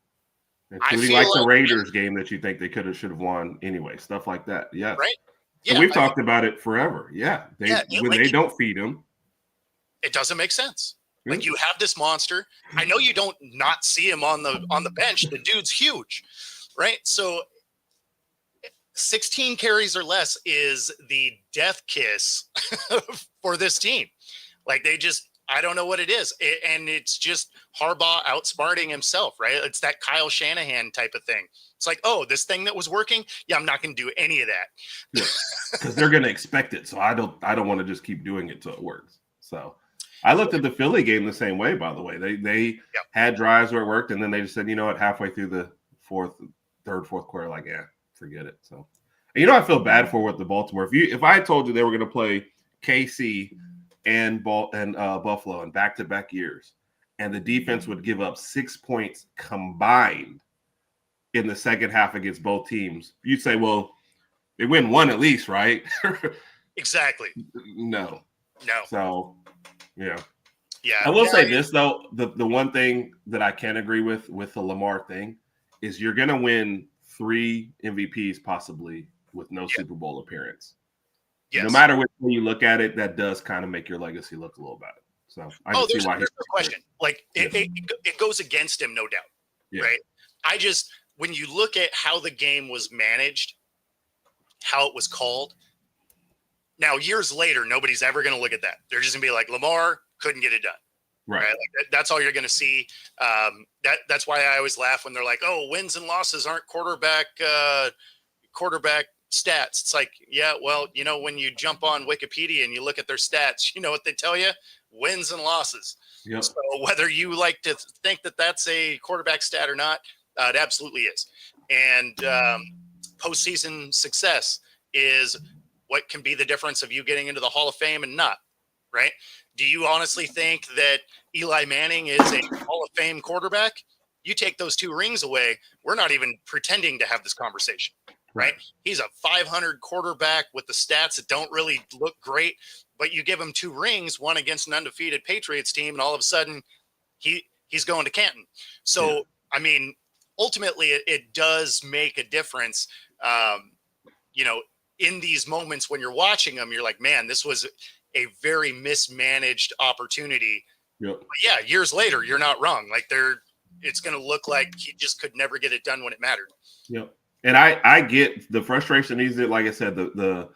Including like the Raiders game that you think they should have won anyway, stuff like that. Yeah. Right. Yeah. So we've talked about it forever. Yeah. When they don't feed him, it doesn't make sense. Like you have this monster. I know you don't not see him on the bench. The dude's huge. Right. So 16 carries or less is the death kiss for this team. Like I don't know what it is. And it's just Harbaugh outsmarting himself, right? It's that Kyle Shanahan type of thing. It's like, oh, this thing that was working. Yeah, I'm not going to do any of that. Because they're going to expect it. So I don't want to just keep doing it till it works. So I looked at the Philly game the same way, by the way. They had drives where it worked. And then they just said, you know what, halfway through the third, fourth quarter, like, forget it. So, and I feel bad for with the Baltimore. If I had told you they were going to play KC and Buffalo in back-to-back years, and the defense would give up 6 points combined in the second half against both teams, you'd say, well, they win 1 at least, right? Exactly. No. So, yeah. Yeah. I will say this, though. The one thing that I can agree with the Lamar thing is you're going to win 3 MVPs possibly with no Super Bowl appearance. Yes. No matter which way you look at it, that does kind of make your legacy look a little bad. So I can see why. There's no question. Like it goes against him, no doubt. Right. When you look at how the game was managed, how it was called. Now, years later, nobody's ever going to look at that. They're just going to be like, Lamar couldn't get it done. Right. Like that's all you're going to see. That's why I always laugh when they're like, oh, wins and losses aren't quarterback stats. It's like, yeah, well, when you jump on Wikipedia and you look at their stats, you know what they tell you? Wins and losses. Yep. So whether you like to think that that's a quarterback stat or not, it absolutely is. And postseason success is what can be the difference of you getting into the Hall of Fame and not, right? Do you honestly think that Eli Manning is a Hall of Fame quarterback? You take those 2 rings away, we're not even pretending to have this conversation. Right. He's a 500 quarterback with the stats that don't really look great, but you give him 2 rings, one against an undefeated Patriots team, and all of a sudden he's going to Canton. So, I mean, ultimately it does make a difference. In these moments when you're watching them, you're like, man, this was a very mismanaged opportunity. Yep. But yeah, years later, you're not wrong. Like it's going to look like he just could never get it done when it mattered. Yep. And I get the frustration. Like I said, the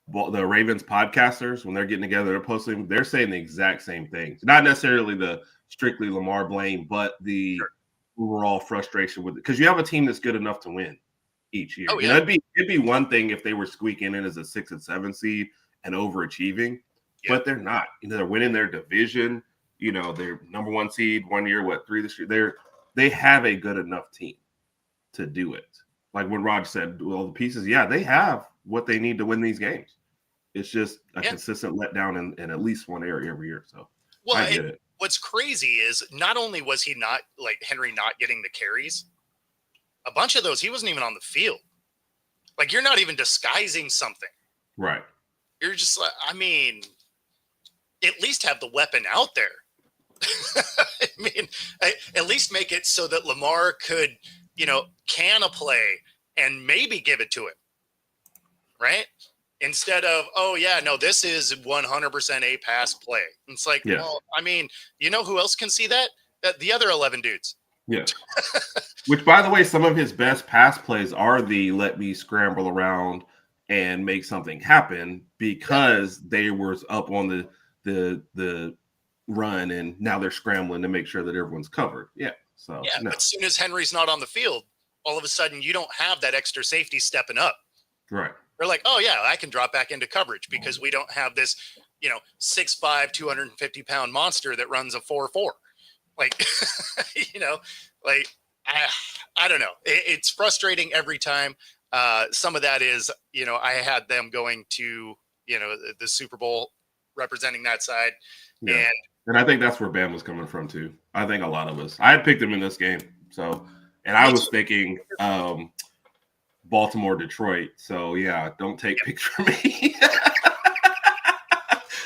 Ravens podcasters, when they're getting together, they're posting, they're saying the exact same things. Not necessarily the strictly Lamar blame, but the overall frustration with it. Because you have a team that's good enough to win each year. Oh, yeah. It'd be one thing if they were squeaking in as a 6 and 7 seed and overachieving, but they're not. They're winning their division. They're number 1 seed 1 year, 3 this year. They have a good enough team to do it. Like when Raj said, well, the pieces, they have what they need to win these games. It's just a consistent letdown in at least one area every year. So I get it. What's crazy is not only was he not like Henry not getting the carries, a bunch of those, he wasn't even on the field. Like you're not even disguising something. Right. You're just like, I mean, at least have the weapon out there. I mean, at least make it so that Lamar could, can a play and maybe give it to him, right? Instead of, oh, yeah, no, this is 100% a pass play. It's like, well, I mean, who else can see that? The other 11 dudes. Yeah. Which, by the way, some of his best pass plays are the let me scramble around and make something happen because they were up on the run and now they're scrambling to make sure that everyone's covered. Yeah. So yeah, no. but as soon as Henry's not on the field, all of a sudden you don't have that extra safety stepping up. Right. They're like, oh yeah, I can drop back into coverage because we don't have this, 6'5", 250-pound monster that runs a 4.4. Like, like I don't know. It's frustrating every time. Some of that is, I had them going to, the Super Bowl representing that side. Yeah. And I think that's where Bam was coming from too. I think a lot of us. I had picked him in this game. So, and I was thinking Baltimore, Detroit. So yeah, don't take picks from me.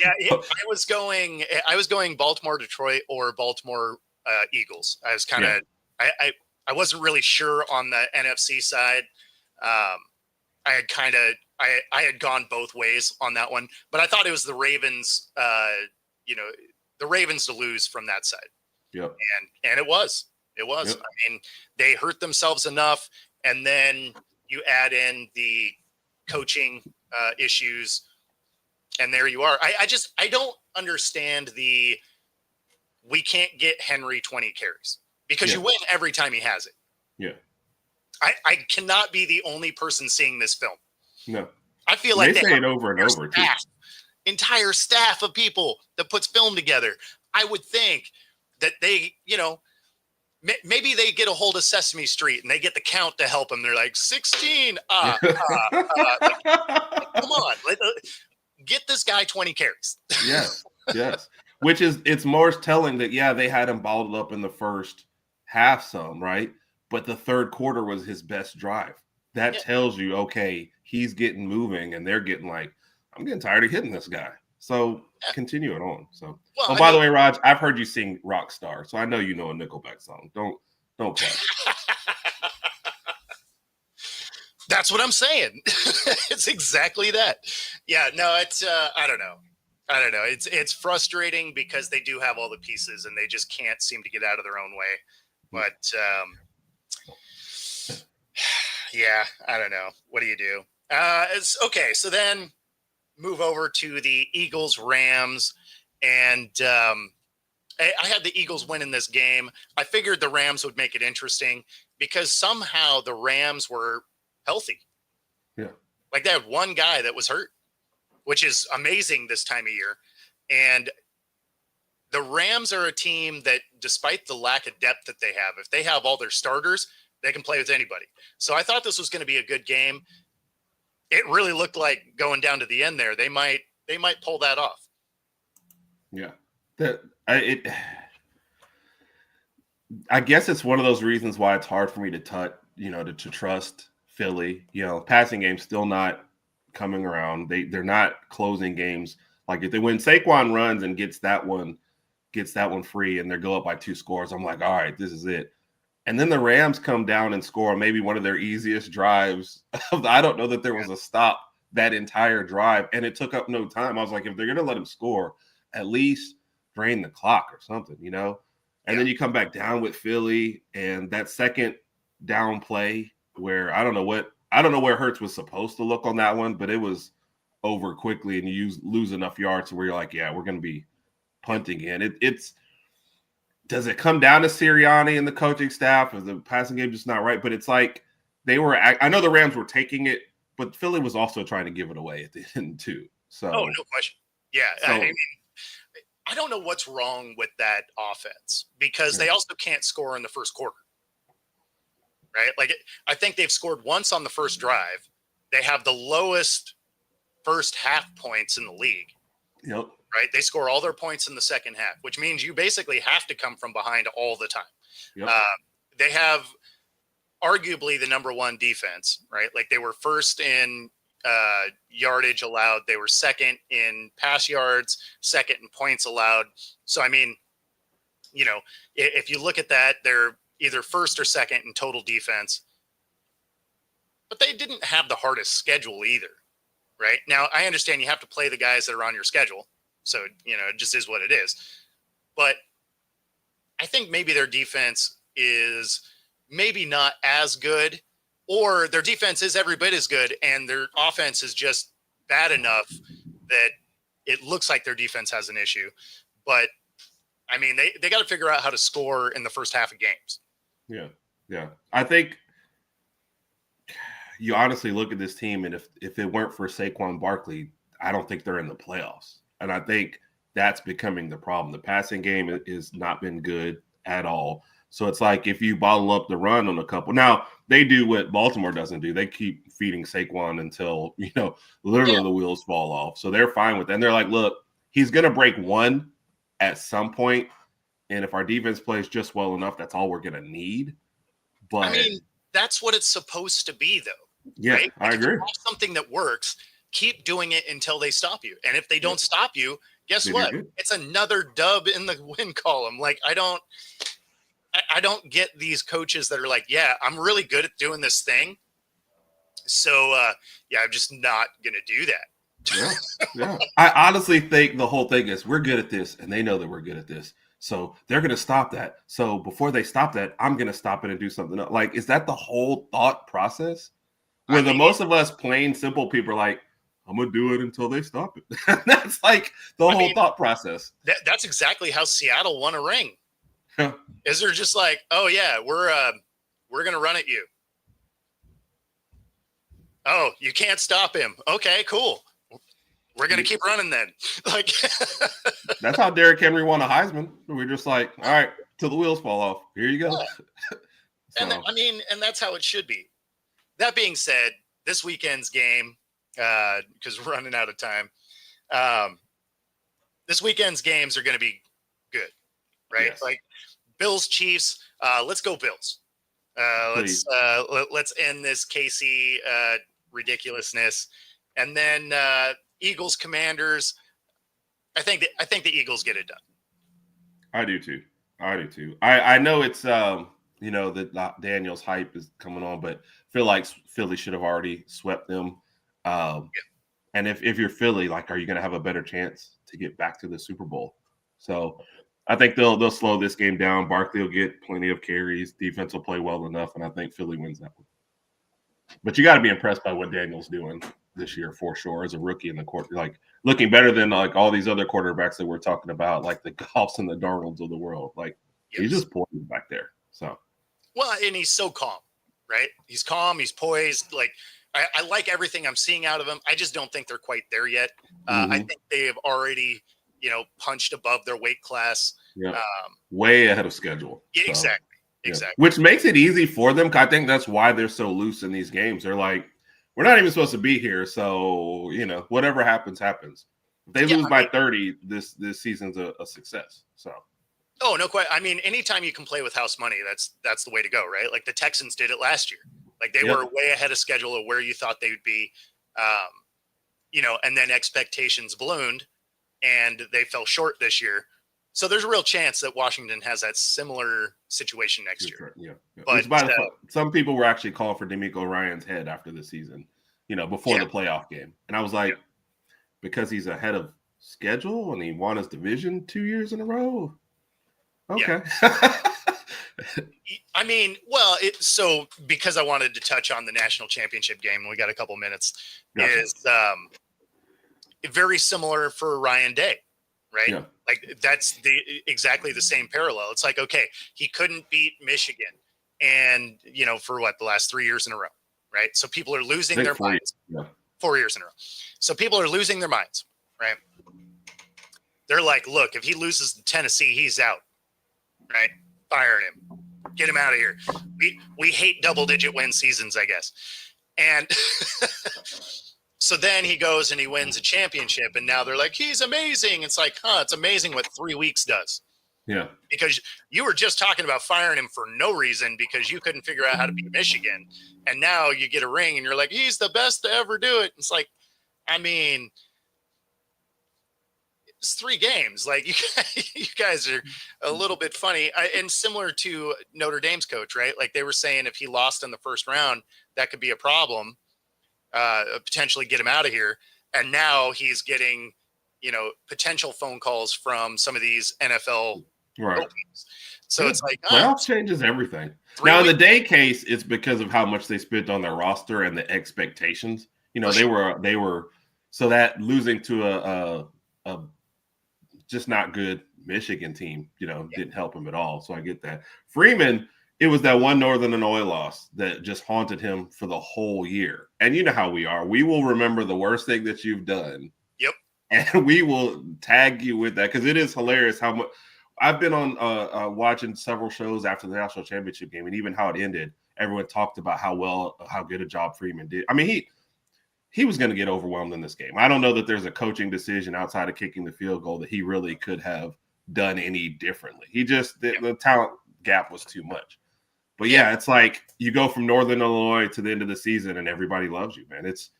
Yeah, I was going Baltimore, Detroit, or Baltimore Eagles. I was kind of I wasn't really sure on the NFC side. I had gone both ways on that one, but I thought it was the Ravens. The Ravens to lose from that side. Yep. And it was. Yep. I mean, they hurt themselves enough, and then you add in the coaching issues, and there you are. I don't understand we can't get Henry 20 carries because you win every time he has it. Yeah. I cannot be the only person seeing this film. No. I feel like they say it over and over too. Entire staff of people that puts film together. I would think that they, maybe they get a hold of Sesame Street and they get the count to help them. They're like 16. Come on, get this guy 20 carries. Yes. Which it's more telling that they had him balled up in the first half some, right? But the third quarter was his best drive. That tells you, okay, he's getting moving, and they're getting like, I'm getting tired of hitting this guy. So continue it on. So, by the way, Raj, I've heard you sing Rockstar, so I know you know a Nickelback song. Don't clap. That's what I'm saying. It's exactly that. Yeah, no, it's I don't know. It's frustrating because they do have all the pieces and they just can't seem to get out of their own way. But yeah, I don't know. What do you do? It's okay. So then move over to the Eagles Rams, and I had the Eagles win in this game. I figured the Rams would make it interesting because somehow the Rams were healthy. Yeah. Like they had one guy that was hurt, which is amazing this time of year. And the Rams are a team that, despite the lack of depth that they have, if they have all their starters, they can play with anybody. So I thought this was going to be a good game. It really looked like going down to the end there, they might pull that off. Yeah. I guess it's one of those reasons why it's hard for me to to trust Philly. Passing game's still not coming around. They're not closing games. Like if when Saquon runs and gets that one free and they go up by 2 scores, I'm like, all right, this is it. And then the Rams come down and score maybe one of their easiest drives. I don't know that there was a stop that entire drive, and it took up no time. I was like, if they're going to let him score, at least drain the clock or something, And then you come back down with Philly, and that second down play where I don't know where Hurts was supposed to look on that one, but it was over quickly, and you lose enough yards to where you're like, yeah, we're going to be punting in. Does it come down to Sirianni and the coaching staff? Is the passing game just not right? But it's like I know the Rams were taking it, but Philly was also trying to give it away at the end too. So, no question. Yeah. So, I mean, I don't know what's wrong with that offense because they also can't score in the first quarter. Right? Like I think they've scored once on the first drive. They have the lowest first half points in the league. Yep. Right? They score all their points in the second half, which means you basically have to come from behind all the time. Yep. They have arguably the number one defense, right? Like they were first in yardage allowed. They were second in pass yards, second in points allowed. So, I mean, if you look at that, they're either first or second in total defense. But they didn't have the hardest schedule either, right? Now, I understand you have to play the guys that are on your schedule. So, it just is what it is. But I think maybe their defense is maybe not as good, or their defense is every bit as good and their offense is just bad enough that it looks like their defense has an issue. But I mean, they got to figure out how to score in the first half of games. Yeah. I think you honestly look at this team, and if it weren't for Saquon Barkley, I don't think they're in the playoffs. And I think that's becoming the problem. The passing game has not been good at all. So it's like if you bottle up the run on a couple. Now, they do what Baltimore doesn't do. They keep feeding Saquon until, literally the wheels fall off. So they're fine with that. And they're like, look, he's going to break one at some point. And if our defense plays just well enough, that's all we're going to need. But I mean, that's what it's supposed to be, though. Yeah, right? I agree. If you have something that works, keep doing it until they stop you. And if they don't stop you, guess what? It's another dub in the win column. Like, I don't get these coaches that are like, yeah, I'm really good at doing this thing. So, I'm just not going to do that. Yeah. I honestly think the whole thing is we're good at this, and they know that we're good at this. So they're going to stop that. So before they stop that, I'm going to stop it and do something else. Like, is that the whole thought process? Where most of us plain, simple people are like, I'm going to do it until they stop it. That's like the whole thought process. That's exactly how Seattle won a ring. Yeah. Is they're just like, oh, yeah, we're going to run at you. Oh, you can't stop him. Okay, cool. We're going to keep running then. Like that's how Derrick Henry won a Heisman. We're just like, all right, till the wheels fall off. Here you go. Yeah. And that's how it should be. That being said, this weekend's game, because we're running out of time, this weekend's games are going to be good, right? Yes. Like Bills, Chiefs. Let's go Bills. Let's end this KC ridiculousness, and then Eagles, Commanders. I think the Eagles get it done. I do too. I know it's that Daniel's hype is coming on, but I feel like Philly should have already swept them. And if you're Philly, like, are you going to have a better chance to get back to the Super Bowl? So I think they'll slow this game down. Barkley will get plenty of carries. Defense will play well enough, and I think Philly wins that one. But you got to be impressed by what Daniel's doing this year for sure as a rookie in the court, like looking better than like all these other quarterbacks that we're talking about, like the Goffs and the Darnolds of the world. Like he's just poised back there. So and he's so calm, right? He's calm, he's poised. Like I like everything I'm seeing out of him. I just don't think they're quite there yet. I think they have already, punched above their weight class. Yeah, way ahead of schedule. Yeah, so, exactly. Which makes it easy for them. I think that's why they're so loose in these games. They're like, we're not even supposed to be here, so whatever happens. If they lose by 30, this season's a success. So, no question. I mean, anytime you can play with house money, that's the way to go, right? Like the Texans did it last year. Like they were way ahead of schedule of where you thought they would be, and then expectations ballooned, and they fell short this year. So there's a real chance that Washington has that similar situation next year. Yeah. But some people were actually calling for D'Amico Ryan's head after the season, before the playoff game. And I was like, because he's ahead of schedule and he won his division 2 years in a row. Okay. Yeah. I mean, so because I wanted to touch on the national championship game, and we got a couple minutes, is very similar for Ryan Day. Right. Yeah. Like that's exactly the same parallel. It's like, okay, he couldn't beat Michigan and, for the last 3 years in a row. Right. So people are losing their minds. 4 years in a row. So people are losing their minds. Right. They're like, look, if he loses to Tennessee, he's out. Right. Firing him. Get him out of here. We hate double-digit win seasons, I guess. And so then he goes and he wins a championship, and now they're like, he's amazing. It's like, it's amazing what 3 weeks does. Yeah. Because you were just talking about firing him for no reason because you couldn't figure out how to beat Michigan. And now you get a ring and you're like, he's the best to ever do it. It's like, I mean, it's 3 games. Like you guys are a little bit funny. And similar to Notre Dame's coach, right? Like they were saying if he lost in the first round, that could be a problem. Potentially get him out of here. And now he's getting, potential phone calls from some of these NFL teams. So it's like playoff changes everything. Now in the Day case, it's because of how much they spent on their roster and the expectations. You know, they were so that losing to a just not good Michigan team, you know, didn't help him at all. So I get that. Freeman, it was that one Northern Illinois loss that just haunted him for the whole year. And you know how we are. We will remember the worst thing that you've done. Yep. And we will tag you with that because it is hilarious how much I've been on watching several shows after the national championship game, and even how it ended. Everyone talked about how good a job Freeman did. I mean, he was going to get overwhelmed in this game. I don't know that there's a coaching decision outside of kicking the field goal that he really could have done any differently. He just the talent gap was too much. But yeah, it's like you go from Northern Illinois to the end of the season and everybody loves you, man. It's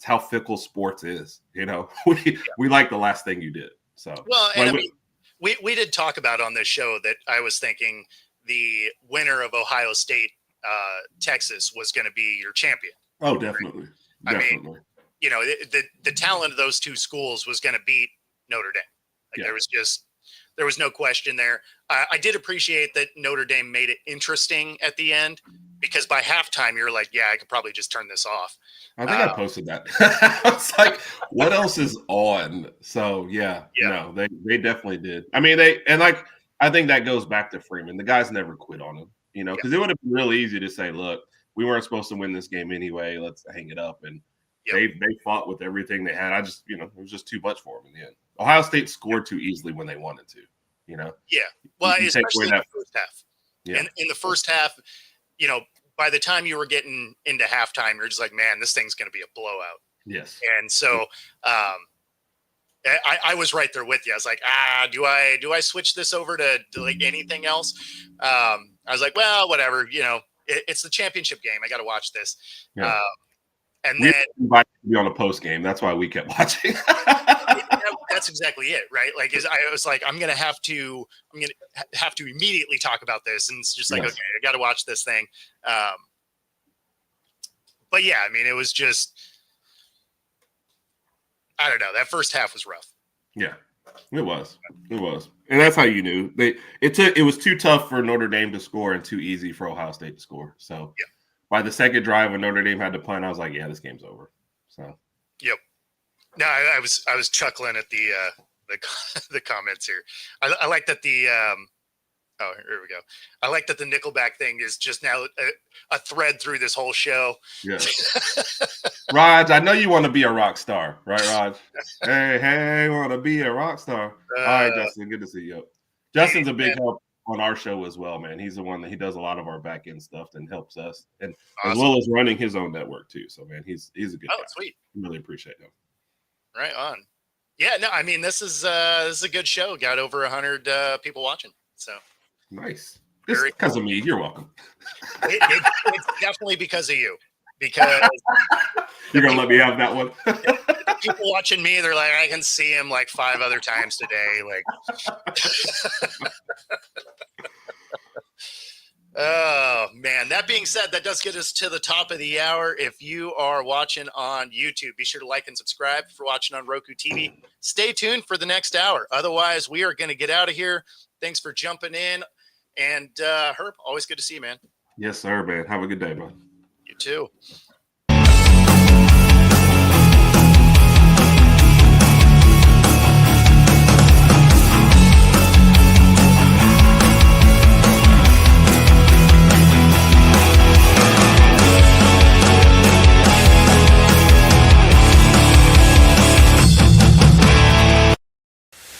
how fickle sports is. You know, we like the last thing you did. So well, and I mean, we did talk about on this show that I was thinking the winner of Ohio State, Texas was going to be your champion. Oh, definitely. I mean, you know, the talent of those two schools was going to beat Notre Dame. Like there was no question there. I did appreciate that Notre Dame made it interesting at the end because by halftime you're like, yeah, I could probably just turn this off. I think I posted that. I was like, what else is on? So no, they definitely did. I mean, I think that goes back to Freeman. The guys never quit on him, you know, because it would have been really easy to say, look, we weren't supposed to win this game anyway. Let's hang it up. And they fought with everything they had. It was just too much for them in the end. Ohio State scored too easily when they wanted to, you know? Yeah. Well, especially in the first half. Yeah. In the first half, you know, by the time you were getting into halftime, you're just like, man, this thing's going to be a blowout. Yes. And so I was right there with you. I was like, do I switch this over to like anything else? I was like, well, whatever, you know. It's the championship game. I got to watch this. Yeah. And then invited to be on a post game. That's why we kept watching. That's exactly it, right? Like, I was like, I'm gonna have to immediately talk about this, and it's just like, okay, I got to watch this thing. But yeah, I mean, it was just, I don't know. That first half was rough. Yeah. It was, and that's how you knew it was too tough for Notre Dame to score and too easy for Ohio State to score. So, by the second drive when Notre Dame had to punt, I was like, yeah, this game's over. So, yep. No, I was chuckling at the comments here. I like that the oh, here we go. I like that the Nickelback thing is just now a thread through this whole show. Yeah. Raj, I know you want to be a rock star, right, Raj? hey, want to be a rock star. All right, Justin, good to see you. Justin's a big help on our show as well, man. He's the one that he does a lot of our back end stuff and helps us, and as well as running his own network too. So, man, he's a good guy. Sweet. Really appreciate him. Right on. Yeah, no, I mean, this is a good show. Got over 100 people watching. So nice. It's because of me. You're welcome. It's definitely because of you. Because you're gonna let me have that one. People watching me, they're like, I can see him like 5 other times today. Like, oh man. That being said, that does get us to the top of the hour. If you are watching on YouTube, be sure to like and subscribe. If you're watching on Roku TV, stay tuned for the next hour. Otherwise, we are going to get out of here. Thanks for jumping in. And Herb, always good to see you, man. Yes, sir, man. Have a good day, man. You too.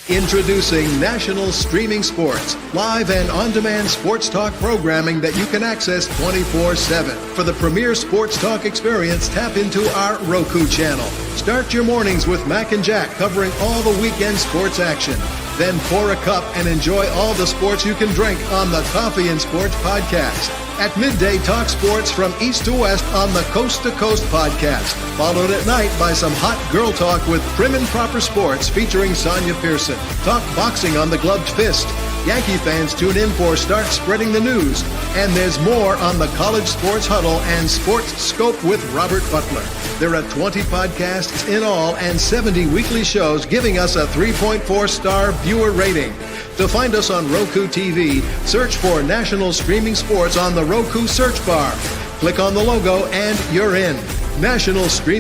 Introducing National Streaming Sports, live and on-demand sports talk programming that you can access 24/7. For the premier sports talk experience, tap into our Roku channel. Start your mornings with Mac and Jack covering all the weekend sports action. Then pour a cup and enjoy all the sports you can drink on the Coffee and Sports podcast. At midday, talk sports from east to west on the Coast to Coast podcast. Followed at night by some hot girl talk with Prim and Proper Sports featuring Sonia Pearson. Talk boxing on the Gloved Fist. Yankee fans tune in for Start Spreading the News. And there's more on the College Sports Huddle and Sports Scope with Robert Butler. There are 20 podcasts in all and 70 weekly shows giving us a 3.4-star viewer rating. To find us on Roku TV, search for National Streaming Sports on the Roku search bar. Click on the logo and you're in. National Streaming